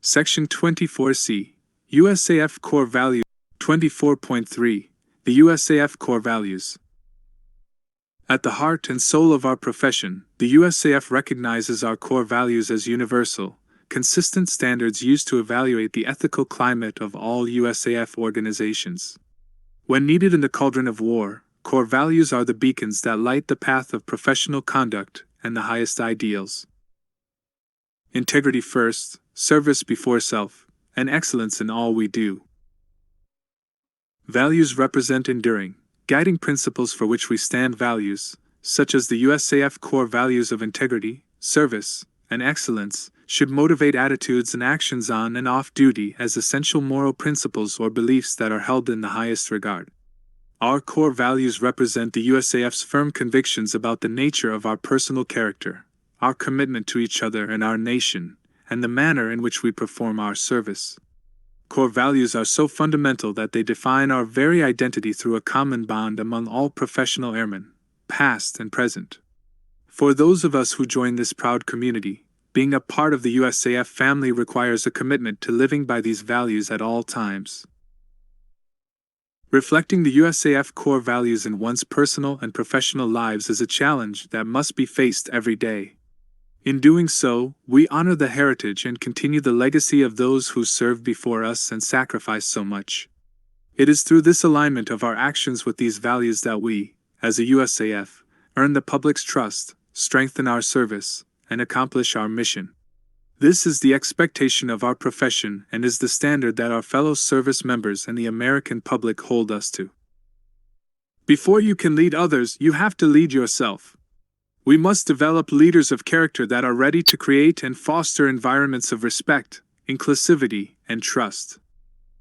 Section 24C, USAF Core Values. 24.3, the USAF Core Values. At the heart and soul of our profession, the USAF recognizes our core values as universal, consistent standards used to evaluate the ethical climate of all USAF organizations. When needed in the cauldron of war, core values are the beacons that light the path of professional conduct and the highest ideals. Integrity first, service before self, and excellence in all we do. Values represent enduring, guiding principles for which we stand. Values, such as the USAF core values of integrity, service, and excellence, should motivate attitudes and actions on and off duty as essential moral principles or beliefs that are held in the highest regard. Our core values represent the USAF's firm convictions about the nature of our personal character, our commitment to each other and our nation, and the manner in which we perform our service. Core values are so fundamental that they define our very identity through a common bond among all professional airmen, past and present. For those of us who join this proud community, being a part of the USAF family requires a commitment to living by these values at all times. Reflecting the USAF core values in one's personal and professional lives is a challenge that must be faced every day. In doing so, we honor the heritage and continue the legacy of those who served before us and sacrificed so much. It is through this alignment of our actions with these values that we, as a USAF, earn the public's trust, strengthen our service, and accomplish our mission. This is the expectation of our profession and is the standard that our fellow service members and the American public hold us to. Before you can lead others, you have to lead yourself. We must develop leaders of character that are ready to create and foster environments of respect, inclusivity, and trust.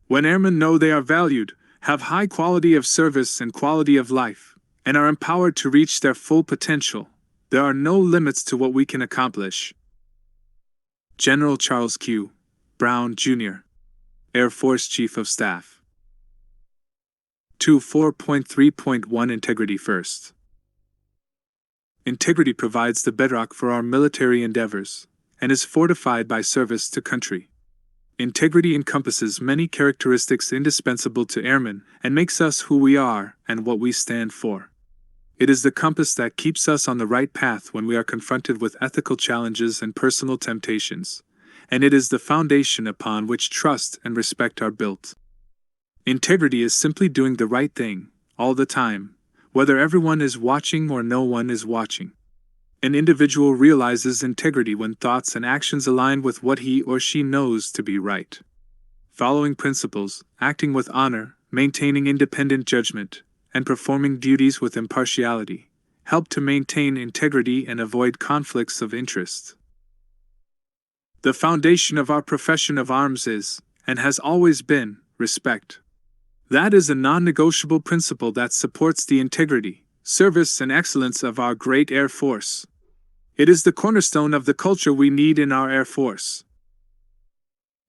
When airmen know they are valued, have high quality of service and quality of life, and are empowered to reach their full potential, there are no limits to what we can accomplish. General Charles Q. Brown, Jr., Air Force Chief of Staff. 24.3.1 Integrity First. Integrity provides the bedrock for our military endeavors, and is fortified by service to country. Integrity encompasses many characteristics indispensable to airmen and makes us who we are and what we stand for. It is the compass that keeps us on the right path when we are confronted with ethical challenges and personal temptations, and it is the foundation upon which trust and respect are built. Integrity is simply doing the right thing, all the time, whether everyone is watching or no one is watching. An individual realizes integrity when thoughts and actions align with what he or she knows to be right. Following principles, acting with honor, maintaining independent judgment, and performing duties with impartiality help to maintain integrity and avoid conflicts of interest. The foundation of our profession of arms is, and has always been, respect. That is a non-negotiable principle that supports the integrity, service, and excellence of our great Air Force. It is the cornerstone of the culture we need in our Air Force.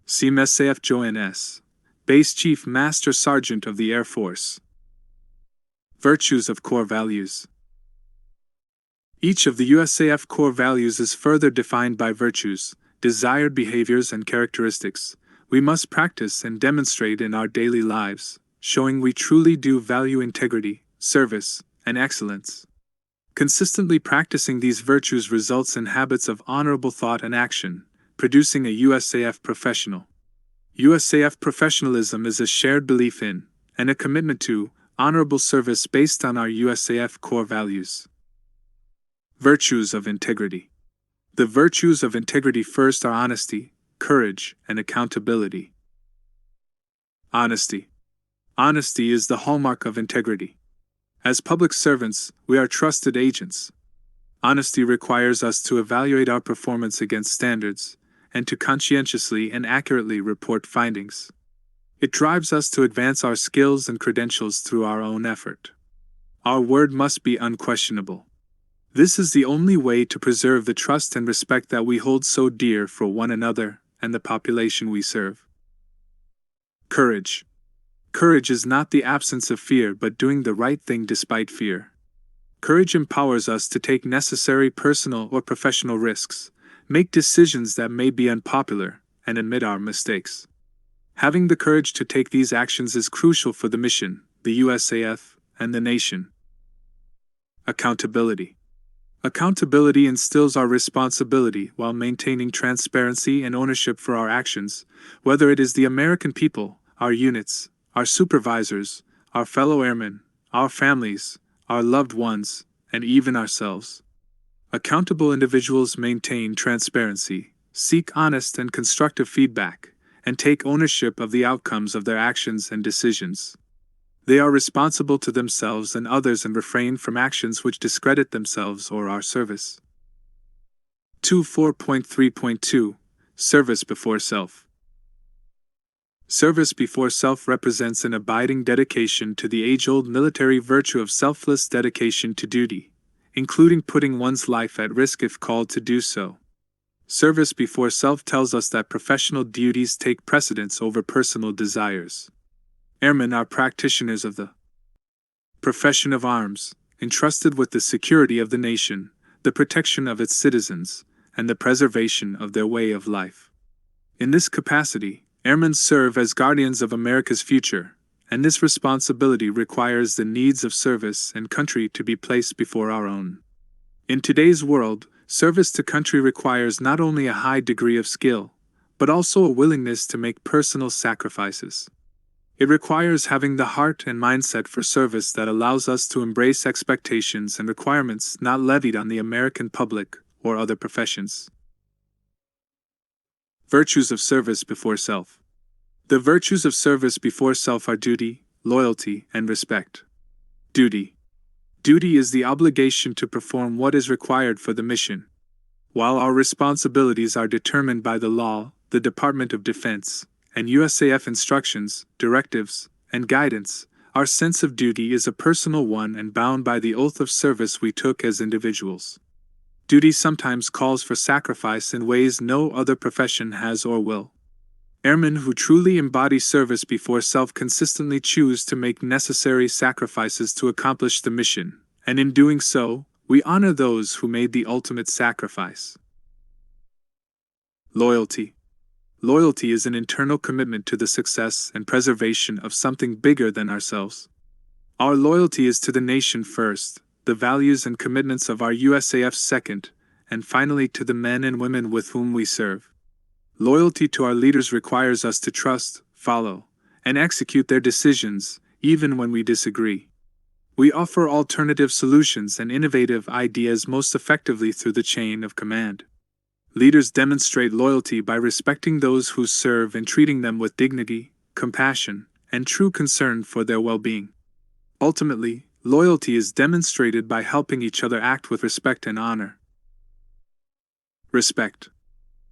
SAF Joanne S., Base Chief Master Sergeant of the Air Force. Virtues of core values. Each of the USAF core values is further defined by virtues, desired behaviors, and characteristics we must practice and demonstrate in our daily lives, showing we truly do value integrity, service, and excellence. Consistently practicing these virtues results in habits of honorable thought and action, producing a USAF professional. USAF professionalism is a shared belief in, and a commitment to, honorable service based on our USAF core values. Virtues of integrity. The virtues of integrity first are honesty, courage, and accountability. Honesty. Honesty is the hallmark of integrity. As public servants, we are trusted agents. Honesty requires us to evaluate our performance against standards, and to conscientiously and accurately report findings. It drives us to advance our skills and credentials through our own effort. Our word must be unquestionable. This is the only way to preserve the trust and respect that we hold so dear for one another and the population we serve. Courage. Courage is not the absence of fear but doing the right thing despite fear. Courage empowers us to take necessary personal or professional risks, make decisions that may be unpopular, and admit our mistakes. Having the courage to take these actions is crucial for the mission, the USAF, and the nation. Accountability. Accountability instills our responsibility while maintaining transparency and ownership for our actions, whether it is the American people, our units, our supervisors, our fellow airmen, our families, our loved ones, and even ourselves. Accountable individuals maintain transparency, seek honest and constructive feedback, and take ownership of the outcomes of their actions and decisions. They are responsible to themselves and others and refrain from actions which discredit themselves or our service. 24.3.2 Service before self. Service before self represents an abiding dedication to the age-old military virtue of selfless dedication to duty, including putting one's life at risk if called to do so. Service before self tells us that professional duties take precedence over personal desires. Airmen are practitioners of the profession of arms, entrusted with the security of the nation, the protection of its citizens, and the preservation of their way of life. In this capacity, airmen serve as guardians of America's future, and this responsibility requires the needs of service and country to be placed before our own. In today's world, service to country requires not only a high degree of skill, but also a willingness to make personal sacrifices. It requires having the heart and mindset for service that allows us to embrace expectations and requirements not levied on the American public or other professions. Virtues of service before self. The virtues of service before self are duty, loyalty, and respect. Duty. Duty is the obligation to perform what is required for the mission. While our responsibilities are determined by the law, the Department of Defense, and USAF instructions, directives, and guidance, our sense of duty is a personal one and bound by the oath of service we took as individuals. Duty sometimes calls for sacrifice in ways no other profession has or will. Airmen who truly embody service before self consistently choose to make necessary sacrifices to accomplish the mission, and in doing so, we honor those who made the ultimate sacrifice. Loyalty. Loyalty is an internal commitment to the success and preservation of something bigger than ourselves. Our loyalty is to the nation first, the values and commitments of our USAF second, and finally to the men and women with whom we serve. Loyalty to our leaders requires us to trust, follow, and execute their decisions, even when we disagree. We offer alternative solutions and innovative ideas most effectively through the chain of command. Leaders demonstrate loyalty by respecting those who serve and treating them with dignity, compassion, and true concern for their well-being. Ultimately, loyalty is demonstrated by helping each other act with respect and honor. Respect.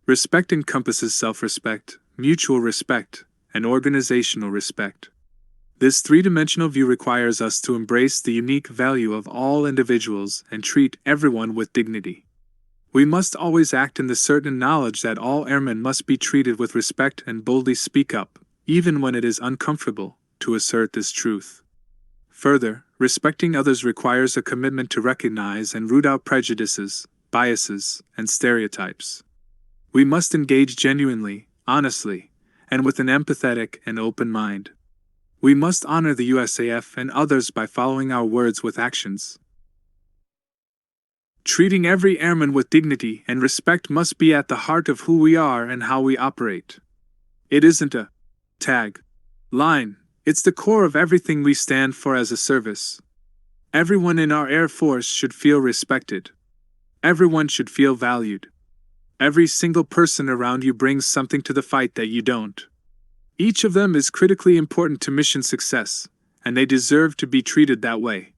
Respect encompasses self-respect, mutual respect, and organizational respect. This three-dimensional view requires us to embrace the unique value of all individuals and treat everyone with dignity. We must always act in the certain knowledge that all airmen must be treated with respect and boldly speak up, even when it is uncomfortable, to assert this truth. Further, respecting others requires a commitment to recognize and root out prejudices, biases, and stereotypes. We must engage genuinely, honestly, and with an empathetic and open mind. We must honor the USAF and others by following our words with actions. Treating every airman with dignity and respect must be at the heart of who we are and how we operate. It isn't a tag line, it's the core of everything we stand for as a service. Everyone in our Air Force should feel respected. Everyone should feel valued. Every single person around you brings something to the fight that you don't. Each of them is critically important to mission success, and they deserve to be treated that way.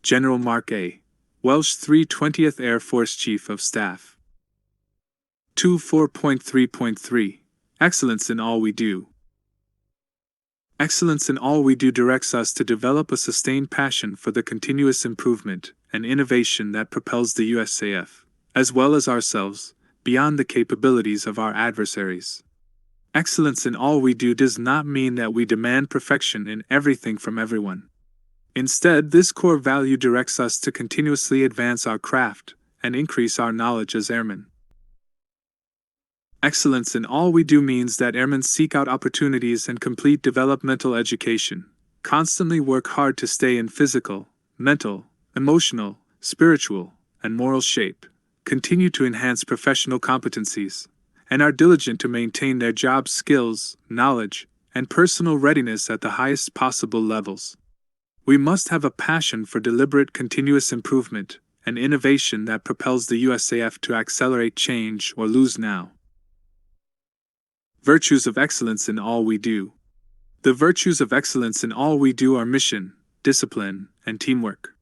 General Mark A. Welsh 320th Air Force Chief of Staff. 24.3.3 Excellence in all we do. Excellence in all we do directs us to develop a sustained passion for the continuous improvement and innovation that propels the USAF, as well as ourselves, beyond the capabilities of our adversaries. Excellence in all we do does not mean that we demand perfection in everything from everyone. Instead, this core value directs us to continuously advance our craft and increase our knowledge as airmen. Excellence in all we do means that airmen seek out opportunities and complete developmental education, constantly work hard to stay in physical, mental, emotional, spiritual, and moral shape, continue to enhance professional competencies, and are diligent to maintain their job skills, knowledge, and personal readiness at the highest possible levels. We must have a passion for deliberate continuous improvement and innovation that propels the USAF to accelerate change or lose now. Virtues of excellence in all we do. The virtues of excellence in all we do are mission, discipline, and teamwork.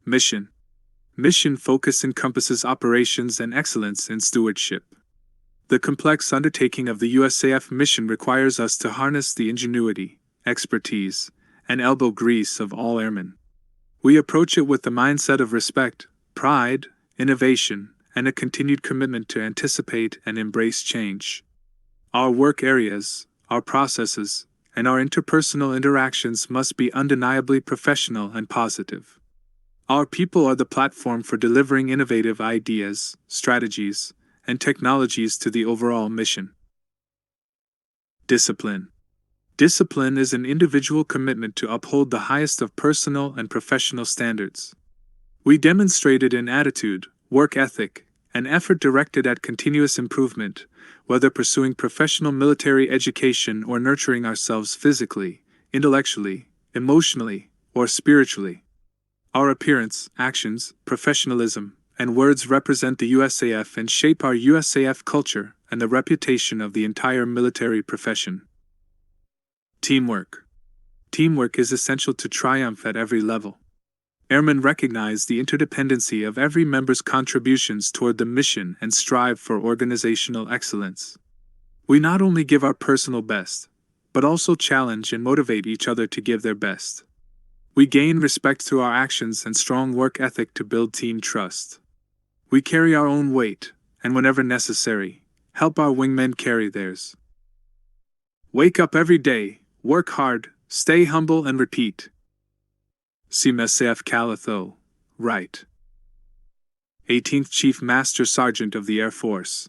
Mission. Mission focus encompasses operations and excellence in stewardship. The complex undertaking of the USAF mission requires us to harness the ingenuity, expertise, and elbow grease of all airmen. We approach it with the mindset of respect, pride, innovation, and a continued commitment to anticipate and embrace change. Our work areas, our processes, and our interpersonal interactions must be undeniably professional and positive. Our people are the platform for delivering innovative ideas, strategies, and technologies to the overall mission. Discipline. Discipline is an individual commitment to uphold the highest of personal and professional standards. We demonstrate it in attitude, work ethic, and effort directed at continuous improvement, whether pursuing professional military education or nurturing ourselves physically, intellectually, emotionally, or spiritually. Our appearance, actions, professionalism, and words represent the USAF and shape our USAF culture and the reputation of the entire military profession. Teamwork. Teamwork is essential to triumph at every level. Airmen recognize the interdependency of every member's contributions toward the mission and strive for organizational excellence. We not only give our personal best, but also challenge and motivate each other to give their best. We gain respect through our actions and strong work ethic to build team trust. We carry our own weight, and whenever necessary, help our wingmen carry theirs. Wake up every day, work hard, stay humble and repeat. Ssgt Calitho, Right. 18th Chief Master Sergeant of the Air Force.